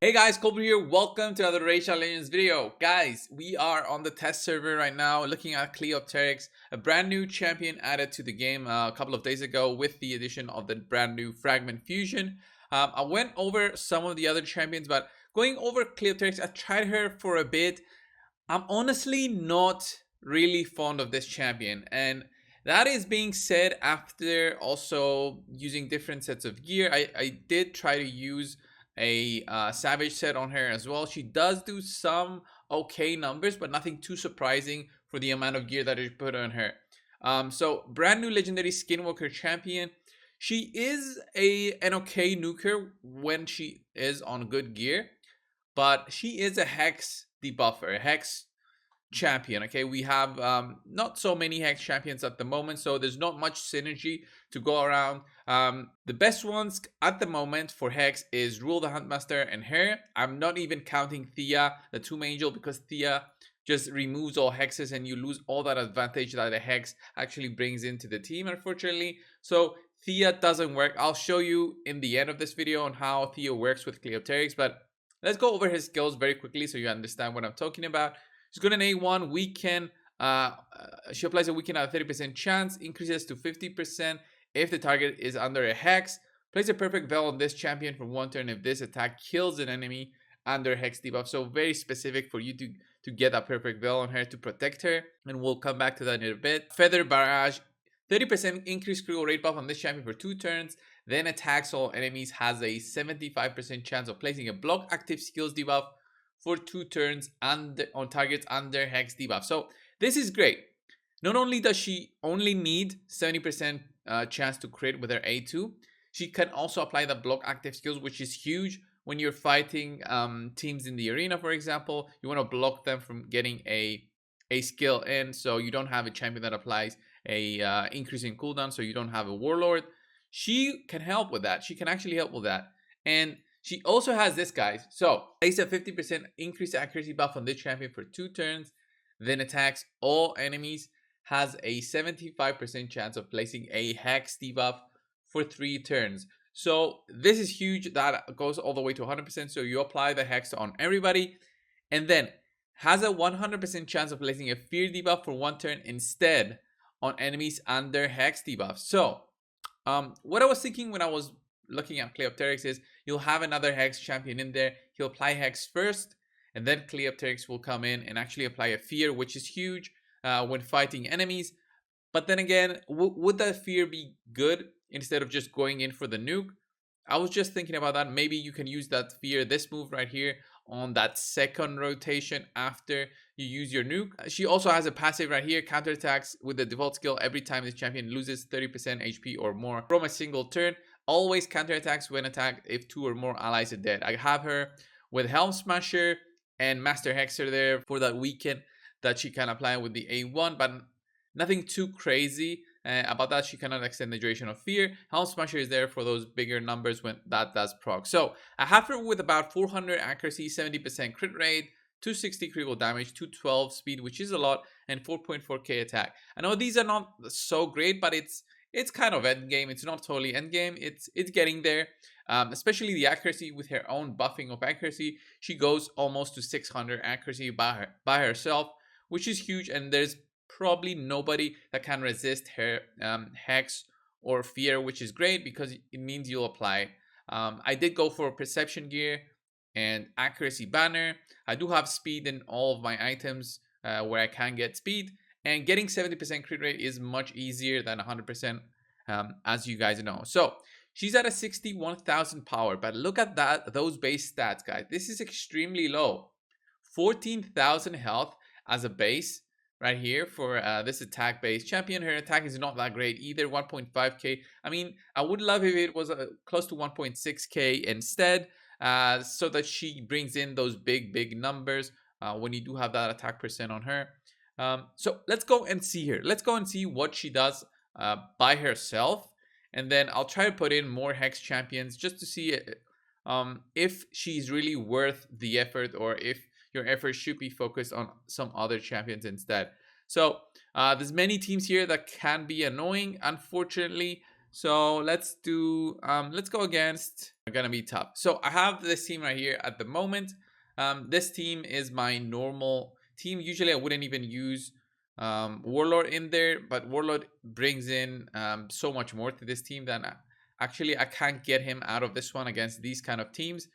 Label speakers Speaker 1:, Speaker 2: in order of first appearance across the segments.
Speaker 1: Hey guys, coldbrew here. Welcome to another Racial Legends video. Guys, we are on the test server right now looking at Cleopterix, a brand new champion added to the game a couple of days ago with the addition of the brand new Fragment Fusion. I went over some of the other champions, but going over Cleopterix, I tried her for a bit. I'm honestly not really fond of this champion, and that is being said after also using different sets of gear. I did try to use a savage set on her as well. She does do some okay numbers, but nothing too surprising for the amount of gear that I put on her. So brand new legendary skinwalker champion. She is an okay nuker when she is on good gear, but she is a hex debuffer, a hex champion. Okay, we have not so many hex champions at the moment, so there's not much synergy to go around. The best ones at the moment for hex is Rule the Huntmaster and her. I'm not even counting Thea, the Tomb Angel, because Thea just removes all hexes and you lose all that advantage that a hex actually brings into the team, unfortunately. So Thea doesn't work. I'll show you in the end of this video on how Thea works with Cleopterix, but let's go over his skills very quickly so you understand what I'm talking about. She's got an A1 weaken. She applies a weaken at a 30% chance, increases to 50% if the target is under a hex. Place a perfect veil on this champion for one turn if this attack kills an enemy under hex debuff. So very specific for you to get a perfect veil on her to protect her, and we'll come back to that in a bit. Feather barrage, 30% increased critical rate buff on this champion for 2 turns. Then attacks all enemies, has a 75% chance of placing a block active skills debuff for 2 turns and on targets under hex debuff. So this is great. Not only does she only need 70% chance to crit with her A2, she can also apply the block active skills, which is huge when you're fighting teams in the arena, for example. You want to block them from getting a skill in, so you don't have a champion that applies a increase in cooldown, so you don't have a warlord. She can help with that. She can actually help with that. And she also has this, guys. So place a 50% increased accuracy buff on this champion for 2 turns, then attacks all enemies, has a 75% chance of placing a hex debuff for 3 turns. So this is huge. That goes all the way to 100%. So you apply the hex on everybody, and then has a 100% chance of placing a fear debuff for 1 turn instead on enemies under hex debuff. So what I was thinking when I was looking at Cleopterix is you'll have another hex champion in there. He'll apply hex first, and then Cleopterix will come in and actually apply a fear, which is huge when fighting enemies. But then again, would that fear be good instead of just going in for the nuke? I was just thinking about that. Maybe you can use that fear, this move right here, on that second rotation after you use your nuke. She also has a passive right here, counterattacks with the default skill every time this champion loses 30% HP or more from a single turn. Always counterattacks when attacked if 2 or more allies are dead. I have her with Helm Smasher and Master Hexer there for that weekend that she can apply with the A1, but nothing too crazy about that. She cannot extend the duration of fear. Helm Smasher is there for those bigger numbers when that does proc. So I have her with about 400 accuracy, 70% crit rate, 260 critical damage, 212 speed, which is a lot, and 4.4k attack. I know these are not so great, but it's kind of end game. It's not totally end game. It's getting there. Especially the accuracy with her own buffing of accuracy. She goes almost to 600 accuracy by herself, which is huge. And there's probably nobody that can resist her hex or fear, which is great because it means you'll apply. I did go for perception gear and accuracy banner. I do have speed in all of my items where I can get speed, and getting 70% crit rate is much easier than 100%, as you guys know. So she's at a 61,000 power, but look at those base stats, guys. This is extremely low. 14,000 health as a base right here for this attack based champion. Her attack is not that great either, 1.5k. I mean, I would love if it was close to 1.6k instead, so that she brings in those big numbers when you do have that attack percent on her. So let's go and see her. Let's go and see what she does by herself, and then I'll try to put in more hex champions just to see if she's really worth the effort, or if your effort should be focused on some other champions instead. So there's many teams here that can be annoying, unfortunately. So let's do let's go against, are gonna be tough. So I have this team right here at the moment. This team is my normal team. Usually I wouldn't even use Warlord in there, but Warlord brings in so much more to this team than actually I can't get him out of this one against these kind of teams.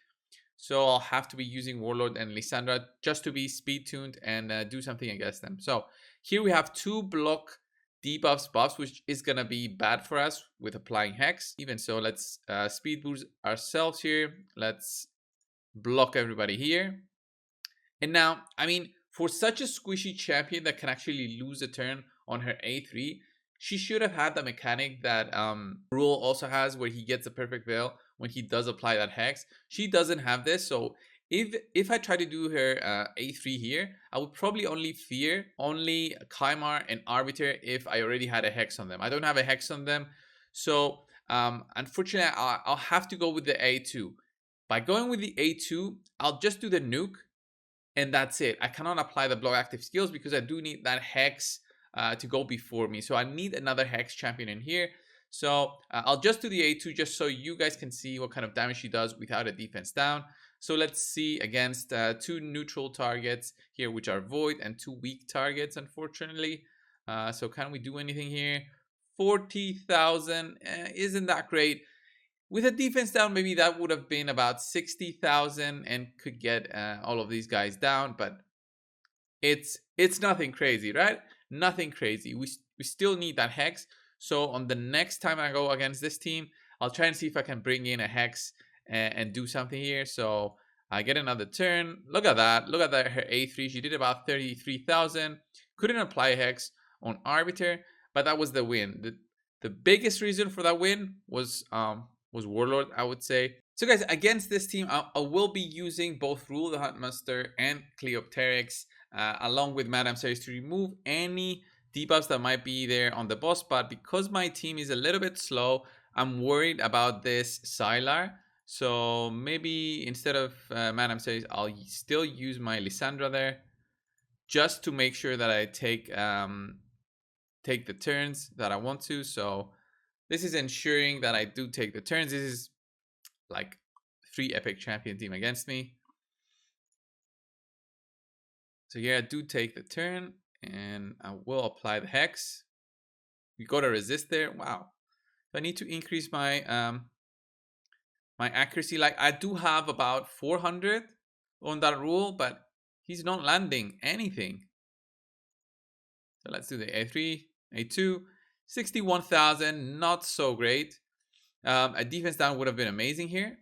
Speaker 1: So I'll have to be using Warlord and Lysandra just to be speed tuned and do something against them. So here we have 2 block debuffs buffs, which is going to be bad for us with applying Hex. Even so, let's speed boost ourselves here. Let's block everybody here. And now, I mean, for such a squishy champion that can actually lose a turn on her A3, she should have had the mechanic that Rule also has, where he gets a perfect veil when he does apply that hex. She doesn't have this, so if I try to do her A3 here, I would probably only fear only Kymar and Arbiter if I already had a hex on them. I don't have a hex on them, so unfortunately I'll have to go with the A2. By going with the A2, I'll just do the nuke, and that's it. I cannot apply the block active skills because I do need that hex to go before me. So I need another hex champion in here. So I'll just do the A2 just so you guys can see what kind of damage she does without a defense down. So let's see against 2 neutral targets here, which are void, and 2 weak targets, unfortunately. So can we do anything here? 40,000 isn't that great. With a defense down, maybe that would have been about 60,000 and could get all of these guys down, but it's nothing crazy, right? Nothing crazy. We still need that hex. So on the next time I go against this team, I'll try and see if I can bring in a hex and do something here. So I get another turn. Look at that. Look at that. Her A3. She did about 33,000. Couldn't apply a hex on Arbiter, but that was the win. The biggest reason for that win was Warlord, I would say. So guys, against this team, I will be using both Rule the Huntmaster and Cleopterix along with Madame Series to remove any debuffs that might be there on the boss. But because my team is a little bit slow, I'm worried about this Sylar. So maybe instead of Madame Series, I'll still use my Lysandra there, just to make sure that I take the turns that I want to. So this is ensuring that I do take the turns. This is like 3 epic champion team against me. So here I do take the turn and I will apply the hex. We got a resist there. Wow. So I need to increase my my accuracy. Like I do have about 400 on that Rule, but he's not landing anything. So let's do the A3, A2, 61,000, not so great. A defense down would have been amazing here.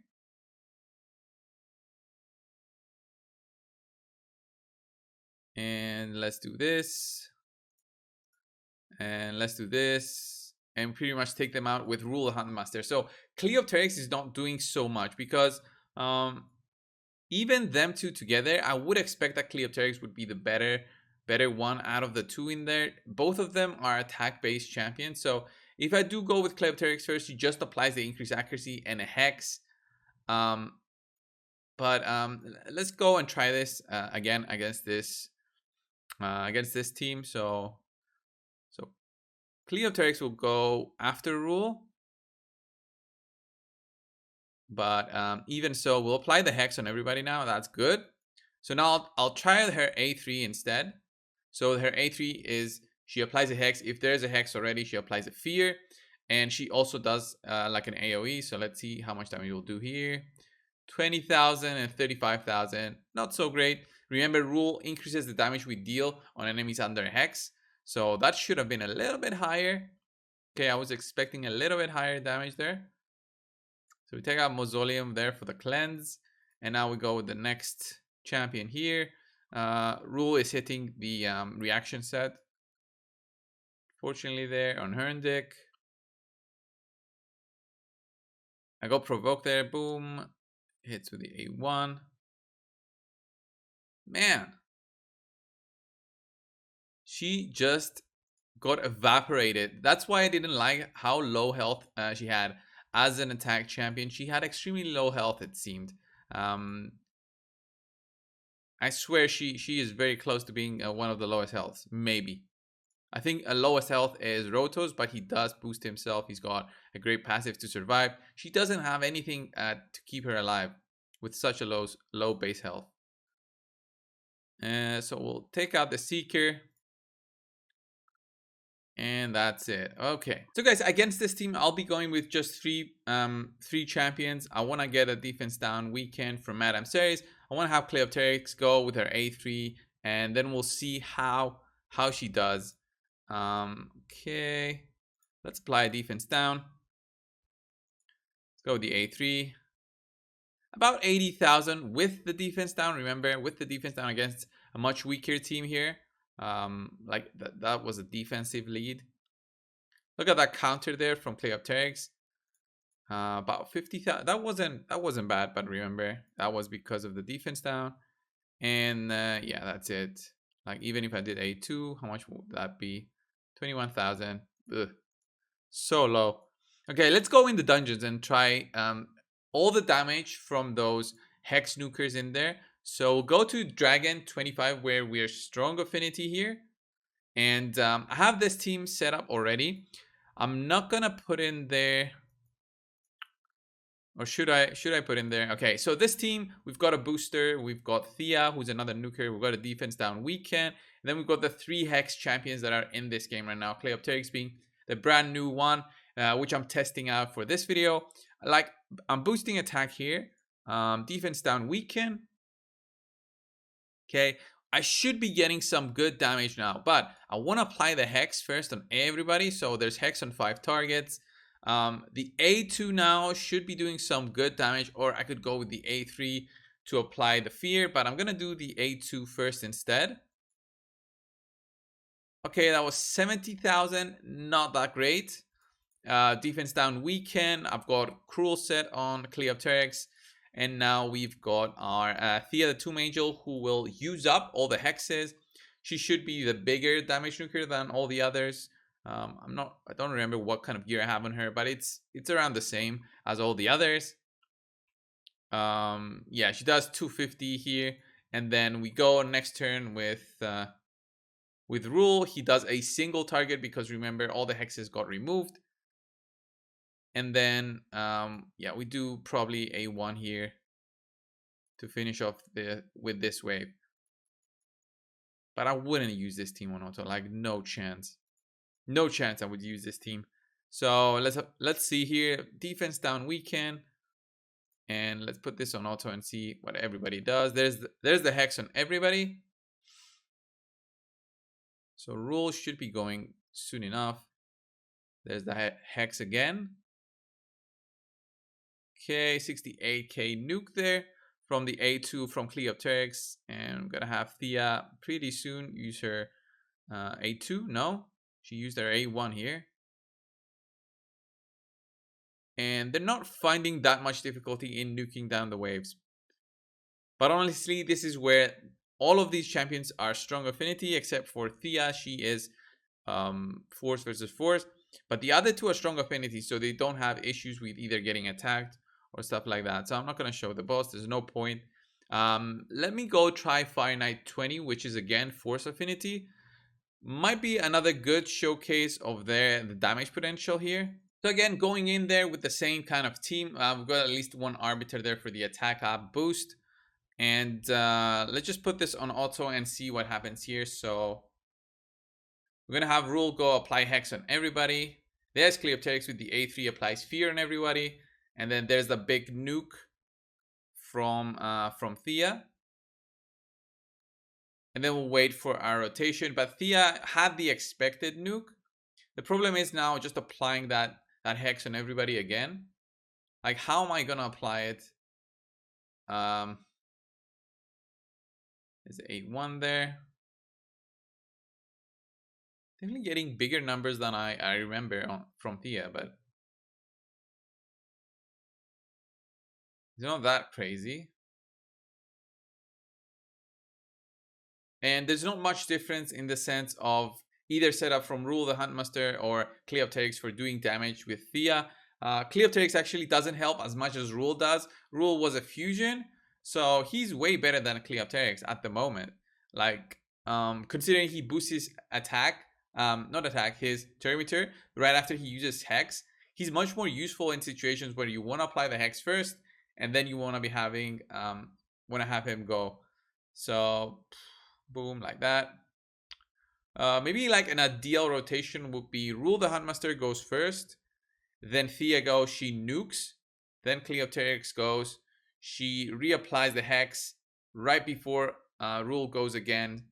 Speaker 1: And let's do this. And let's do this. And pretty much take them out with Rule of Huntmaster. So Cleopterix is not doing so much because even them two together, I would expect that Cleopterix would be the better one out of the 2 in there. Both of them are attack-based champions. So if I do go with Cleopterix first, she just applies the increased accuracy and a hex. But let's go and try this again against this team. So Cleopterix will go after Rule, but even so, we'll apply the hex on everybody now. That's good. So now I'll try her A3 instead. So her A3 is she applies a hex. If there's a hex already, she applies a fear, and she also does like an AOE. So let's see how much damage we'll do here. 20,000 and 35,000. Not so great. Remember, Rule increases the damage we deal on enemies under a hex. So that should have been a little bit higher. Okay, I was expecting a little bit higher damage there. So we take out Mausoleum there for the cleanse. And now we go with the next champion here. Rule is hitting the reaction set. Fortunately there on Herndek. I go provoke there. Boom. Hits with the A1. Man. She just got evaporated. That's why I didn't like how low health she had as an attack champion. She had extremely low health, it seemed. I swear she is very close to being one of the lowest healths. Maybe. I think a lowest health is Rotos, but he does boost himself. He's got a great passive to survive. She doesn't have anything to keep her alive with such a low base health. So we'll take out the Seeker. And that's it. Okay. So guys, against this team, I'll be going with just three champions. I want to get a defense down weekend from Madame Series. I want to have Cleopterix go with her A3, and then we'll see how she does. Okay. Let's apply a defense down. Let's go with the A3. About 80,000 with the defense down. Remember, with the defense down against a much weaker team here. Like that was a defensive lead. Look at that counter there from Cleopterix. About 50,000. That wasn't bad, but remember that was because of the defense down. And yeah, that's it. Like even if I did A2, how much would that be? 21,000. So low. Okay, let's go in the dungeons and try all the damage from those hex nukers in there. So we'll go to Dragon 25 where we're strong affinity here. And I have this team set up already. I'm not gonna put in there, or should I put in there? Okay, so this team, we've got a booster, we've got Thea, who's another nuker, we've got a defense down weekend, and then we've got the 3 hex champions that are in this game right now. Cleopterix being the brand new one, which I'm testing out for this video. Like, I'm boosting attack here, defense down weekend. Okay, I should be getting some good damage now, but I want to apply the hex first on everybody. So there's hex on 5 targets. The A2 now should be doing some good damage, or I could go with the A3 to apply the fear, but I'm gonna do the A2 first instead. Okay, that was 70,000, not that great. Defense down weekend. I've got Cruel set on Cleopterix. And now we've got our Thea, the Tomb Angel, who will use up all the hexes. She should be the bigger damage nuker than all the others. I don't remember what kind of gear I have on her, but it's around the same as all the others. Yeah, she does 250 here. And then we go next turn with Rule. He does a single target because remember all the hexes got removed. And then, yeah, we do probably A1 here to finish off with this wave. But I wouldn't use this team on auto, like no chance. No chance I would use this team. So let's see here. Defense down weekend. And let's put this on auto and see what everybody does. There's the hex on everybody. So Rule should be going soon enough. There's the hex again. Okay, 68k nuke there from the A2 from Cleopterix, and I'm gonna have Thea pretty soon use her A2. No, she used her A1 here, and they're not finding that much difficulty in nuking down the waves. But honestly, this is where all of these champions are strong affinity except for Thea. She is force versus force, but the other two are strong affinity, so they don't have issues with either getting attacked or stuff like that. So I'm not going to show the boss. There's no point. Let me go try Fire Knight 20, which is again force affinity. Might be another good showcase of the damage potential here. So again, going in there with the same kind of team, we've got at least one arbiter there for the attack up boost. And let's just put this on auto and see what happens here. So we're going to have Rule go apply hex on everybody. There's Cleopterix with the A3 applies fear on everybody. And then there's the big nuke from Thea. And then we'll wait for our rotation. But Thea had the expected nuke. The problem is now just applying that hex on everybody again. Like, how am I going to apply it? There's 8-1 there. Definitely getting bigger numbers than I remember from Thea, but it's not that crazy. And there's not much difference in the sense of either setup from Rule the Huntmaster or Cleopterix for doing damage with Thea. Cleopterix actually doesn't help as much as Rule does. Rule was a fusion, so he's way better than Cleopterix at the moment. Like, considering he boosts his attack not attack, his Terminator right after he uses Hex. He's much more useful in situations where you want to apply the Hex first, and then you want to be having want to have him go. So boom, like that. Maybe like an ideal rotation would be Rule the Huntmaster goes first, then Thea goes, she nukes, then Cleopterix goes, she reapplies the Hex right before Rule goes again,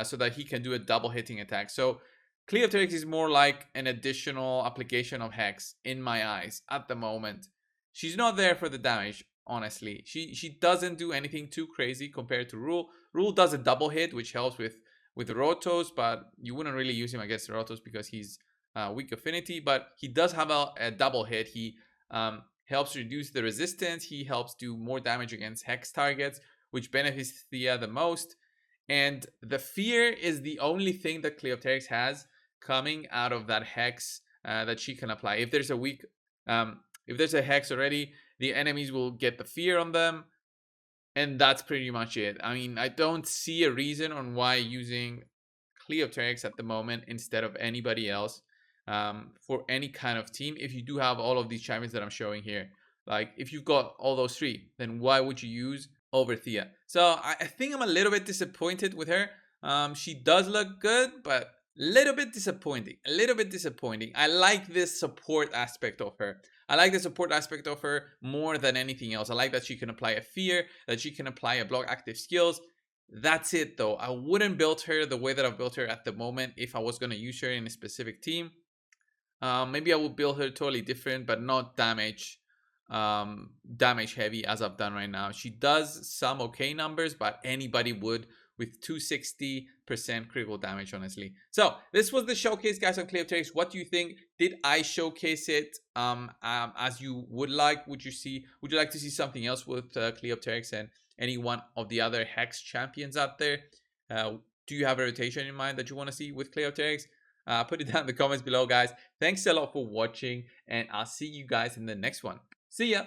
Speaker 1: so that he can do a double hitting attack. So Cleopterix is more like an additional application of Hex in my eyes at the moment. She's not there for the damage, honestly. She doesn't do anything too crazy compared to Rule. Rule does a double hit, which helps with Rotos, but you wouldn't really use him against Rotos because he's weak affinity. But he does have a double hit. He helps reduce the resistance. He helps do more damage against Hex targets, which benefits Thea the most. And the fear is the only thing that Cleopterix has coming out of that Hex that she can apply. If there's a weak, if there's a Hex already, the enemies will get the fear on them, and that's pretty much it. I mean, I don't see a reason on why using Cleopterix at the moment instead of anybody else for any kind of team. If you do have all of these champions that I'm showing here, like if you've got all those three, then why would you use over Thea? So I think I'm a little bit disappointed with her. She does look good, but a little bit disappointing. A little bit disappointing. I like this support aspect of her. I like the support aspect of her more than anything else. I like that she can apply a fear, that she can apply a block active skills. That's it though. I wouldn't build her the way that I've built her at the moment if I was going to use her in a specific team. Maybe I would build her totally different, but not damage heavy as I've done right now. She does some okay numbers, but anybody would with 260% critical damage, honestly. So this was the showcase, guys, on Cleopterix. What do you think? Did I showcase it as you would like? Would you like to see something else with Cleopterix and any one of the other Hex champions out there? Do you have a rotation in mind that you want to see with Cleopterix? Put it down in the comments below, guys. Thanks a lot for watching, and I'll see you guys in the next one. See ya!